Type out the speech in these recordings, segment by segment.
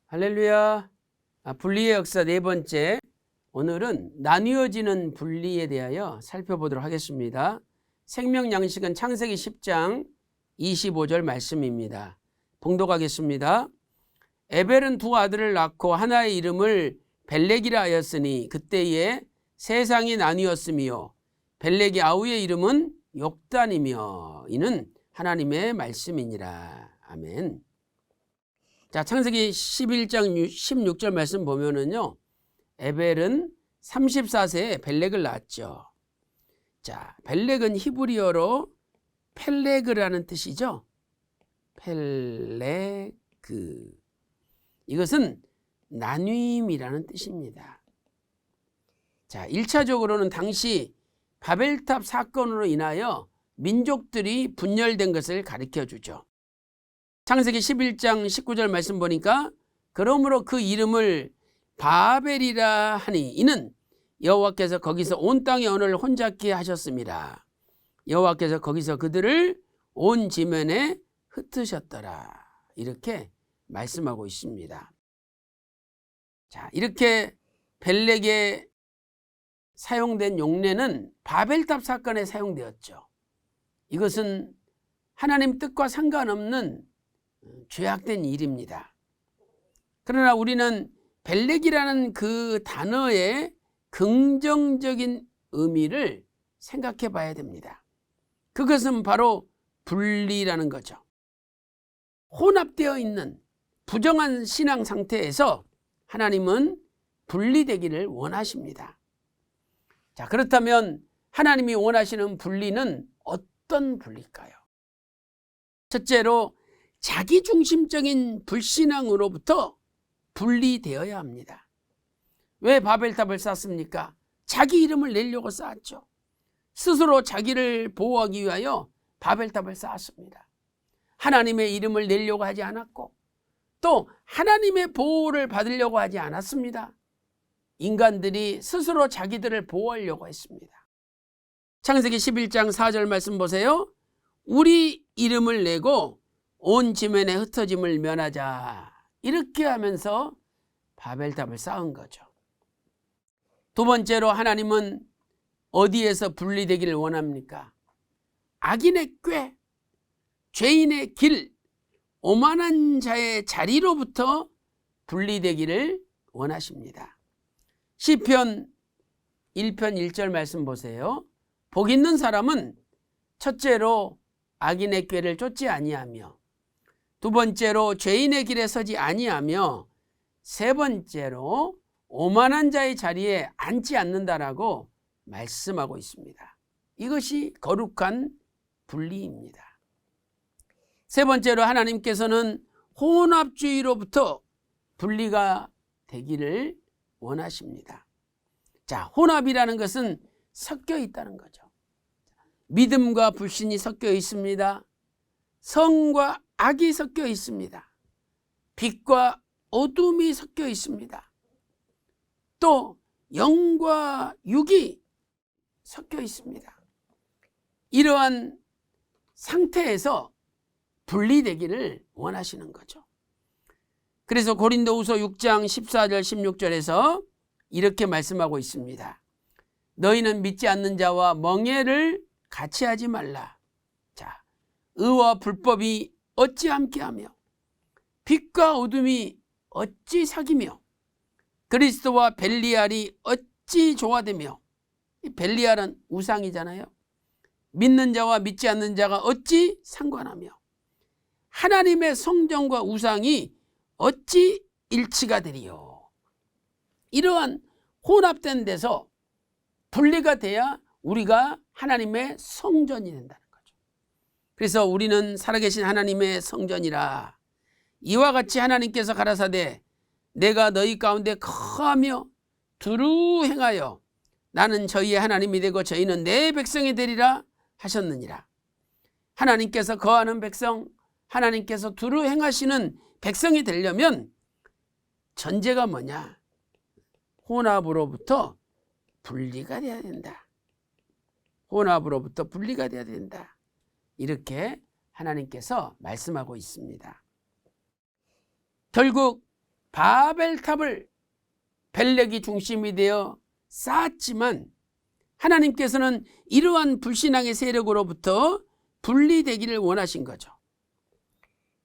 할렐루야. 분리의 역사 네 번째. 오늘은 나뉘어지는 분리에 대하여 살펴보도록 하겠습니다. 생명 양식은 창세기 10장 25절 말씀입니다. 봉독하겠습니다. 에벨은 두 아들을 낳고 하나의 이름을 벨렉이라 하였으니 그때에 세상이 나뉘었으며 벨렉의 아우의 이름은 욕단이며 이는 하나님의 말씀이니라. 아멘. 자, 창세기 11장 16절 말씀 보면은요, 에벨은 34세에 벨렉을 낳았죠. 자, 벨렉은 히브리어로 펠레그라는 뜻이죠. 펠레그. 이것은 나눔이라는 뜻입니다. 자, 1차적으로는 당시 바벨탑 사건으로 인하여 민족들이 분열된 것을 가르쳐 주죠. 창세기 11장 19절 말씀 보니까 그러므로 그 이름을 바벨이라 하니 이는 여호와께서 거기서 온 땅의 언어를 혼잡게 하셨습니다. 여호와께서 거기서 그들을 온 지면에 흩으셨더라. 이렇게 말씀하고 있습니다. 자, 이렇게 벨렉에 사용된 용례는 바벨탑 사건에 사용되었죠. 이것은 하나님 뜻과 상관없는 죄악된 일입니다. 그러나 우리는 벨렉이라는 그 단어의 긍정적인 의미를 생각해 봐야 됩니다. 그것은 바로 분리라는 거죠. 혼합되어 있는 부정한 신앙 상태에서 하나님은 분리되기를 원하십니다. 자, 그렇다면 하나님이 원하시는 분리는 어떤 분리일까요? 첫째로 자기중심적인 불신앙으로부터 분리되어야 합니다. 왜 바벨탑을 쌓습니까? 자기 이름을 내려고 쌓았죠. 스스로 자기를 보호하기 위하여 바벨탑을 쌓았습니다. 하나님의 이름을 내려고 하지 않았고 또 하나님의 보호를 받으려고 하지 않았습니다. 인간들이 스스로 자기들을 보호하려고 했습니다. 창세기 11장 4절 말씀 보세요. 우리 이름을 내고 온 지면에 흩어짐을 면하자. 이렇게 하면서 바벨탑을 쌓은 거죠. 두 번째로 하나님은 어디에서 분리되기를 원합니까? 악인의 꾀, 죄인의 길, 오만한 자의 자리로부터 분리되기를 원하십니다. 시편 1편 1절 말씀 보세요. 복 있는 사람은 첫째로 악인의 꾀를 쫓지 아니하며 두 번째로 죄인의 길에 서지 아니하며 세 번째로 오만한 자의 자리에 앉지 않는다라고 말씀하고 있습니다. 이것이 거룩한 분리입니다. 세 번째로 하나님께서는 혼합주의로부터 분리가 되기를 원하십니다. 자, 혼합이라는 것은 섞여 있다는 거죠. 믿음과 불신이 섞여 있습니다. 성과 악이 섞여 있습니다. 빛과 어둠이 섞여 있습니다. 또 영과 육이 섞여 있습니다. 이러한 상태에서 분리되기를 원하시는 거죠. 그래서 고린도후서 6장 14절 16절에서 이렇게 말씀하고 있습니다. 너희는 믿지 않는 자와 멍에를 같이 하지 말라. 자, 의와 불법이 어찌 함께하며 빛과 어둠이 어찌 사귀며 그리스도와 벨리알이 어찌 조화되며, 이 벨리알은 우상이잖아요. 믿는 자와 믿지 않는 자가 어찌 상관하며 하나님의 성전과 우상이 어찌 일치가 되리요. 이러한 혼합된 데서 분리가 돼야 우리가 하나님의 성전이 된다는 거죠. 그래서 우리는 살아계신 하나님의 성전이라. 이와 같이 하나님께서 가라사대 내가 너희 가운데 거하며 두루 행하여 나는 저희의 하나님이 되고 저희는 내 백성이 되리라 하셨느니라. 하나님께서 거하는 백성, 하나님께서 두루 행하시는 백성이 되려면 전제가 뭐냐? 혼합으로부터 분리가 돼야 된다. 혼합으로부터 분리가 돼야 된다. 이렇게 하나님께서 말씀하고 있습니다. 결국 바벨탑을 벨렉이 중심이 되어 쌓았지만 하나님께서는 이러한 불신앙의 세력으로부터 분리되기를 원하신 거죠.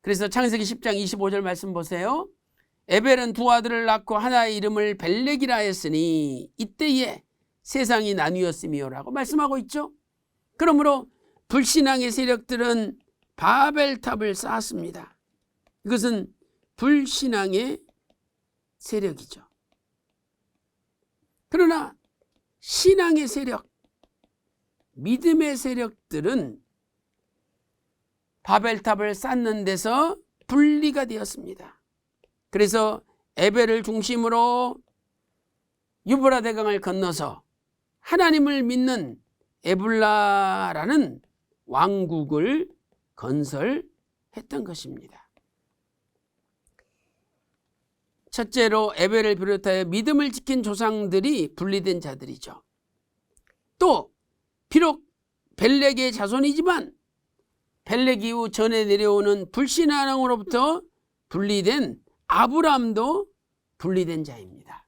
그래서 창세기 10장 25절 말씀 보세요. 에벨은 두 아들을 낳고 하나의 이름을 벨렉이라 했으니 이때에 세상이 나뉘었으며라고 말씀하고 있죠. 그러므로 불신앙의 세력들은 바벨탑을 쌓았습니다. 이것은 불신앙의 세력이죠. 그러나 신앙의 세력, 믿음의 세력들은 바벨탑을 쌓는 데서 분리가 되었습니다. 그래서 에벨을 중심으로 유브라 대강을 건너서 하나님을 믿는 에불라라는 왕국을 건설했던 것입니다. 첫째로 에벨을 비롯하여 믿음을 지킨 조상들이 분리된 자들이죠. 또 비록 벨렉의 자손이지만 벨렉 이후 전에 내려오는 불신앙으로부터 분리된 아브라함도 분리된 자입니다.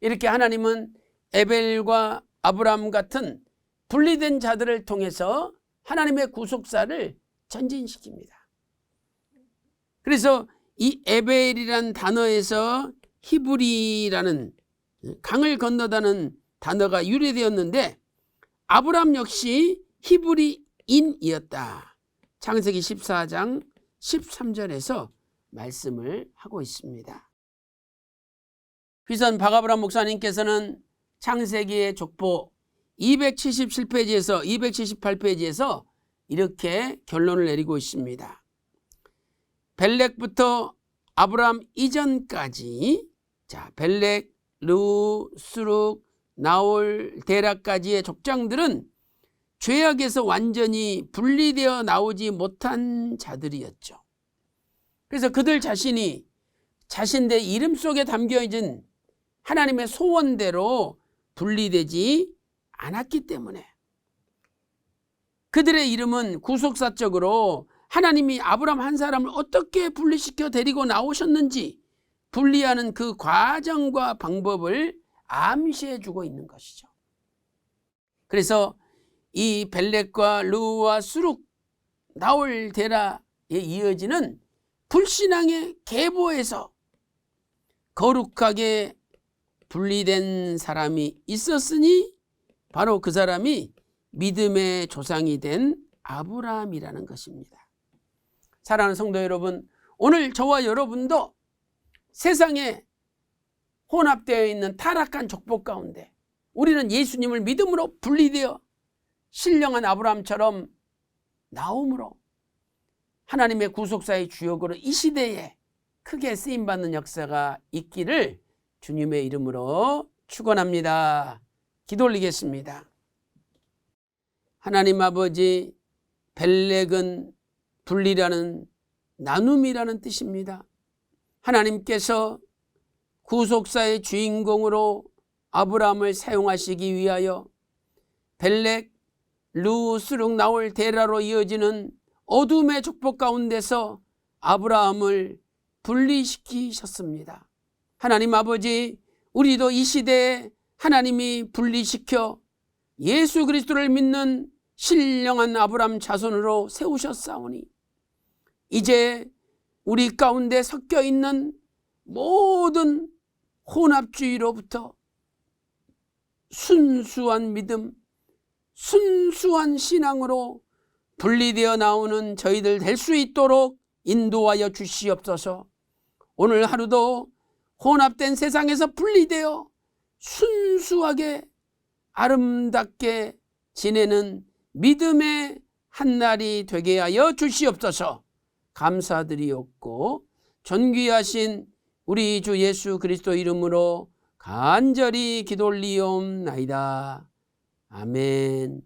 이렇게 하나님은 에벨과 아브라함 같은 분리된 자들을 통해서 하나님의 구속사를 전진시킵니다. 그래서 이 에벨이란 단어에서 히브리라는 강을 건너다는 단어가 유래되었는데 아브라함 역시 히브리인이었다. 창세기 14장 13절에서 말씀을 하고 있습니다. 휘선 박아브람 목사님께서는 창세기의 족보 277페이지에서 278페이지에서 이렇게 결론을 내리고 있습니다. 벨렉부터 아브라함 이전까지 벨렉, 르우, 수룩, 나홀, 데라까지의 족장들은 죄악에서 완전히 분리되어 나오지 못한 자들이었죠. 그래서 그들 자신이 자신의 이름 속에 담겨있는 하나님의 소원대로 분리되지 않았기 때문에 그들의 이름은 구속사적으로 하나님이 아브라함 한 사람을 어떻게 분리시켜 데리고 나오셨는지 분리하는 그 과정과 방법을 암시해 주고 있는 것이죠. 그래서 이 벨렉과 르우와 수룩, 나홀, 데라에 이어지는 불신앙의 계보에서 거룩하게 분리된 사람이 있었으니 바로 그 사람이 믿음의 조상이 된 아브라함이라는 것입니다. 사랑하는 성도 여러분, 오늘 저와 여러분도 세상에 혼합되어 있는 타락한 족보 가운데 우리는 예수님을 믿음으로 분리되어 신령한 아브라함처럼 나옴으로 하나님의 구속사의 주역으로 이 시대에 크게 쓰임받는 역사가 있기를 주님의 이름으로 축원합니다. 기도 올리겠습니다. 하나님 아버지, 벨렉은 분리라는 나눔이라는 뜻입니다. 하나님께서 구속사의 주인공으로 아브라함을 사용하시기 위하여 벨렉, 르우, 수룩, 나홀, 데라로 이어지는 어둠의 족보 가운데서 아브라함을 분리시키셨습니다. 하나님 아버지, 우리도 이 시대에 하나님이 분리시켜 예수 그리스도를 믿는 신령한 아브라함 자손으로 세우셨사오니 이제 우리 가운데 섞여 있는 모든 혼합주의로부터 순수한 믿음, 순수한 신앙으로 분리되어 나오는 저희들 될 수 있도록 인도하여 주시옵소서. 오늘 하루도 혼합된 세상에서 분리되어 순수하게 아름답게 지내는 믿음의 한날이 되게 하여 주시옵소서. 감사드리옵고 존귀하신 우리 주 예수 그리스도 이름으로 간절히 기도 올리옵나이다. 아멘.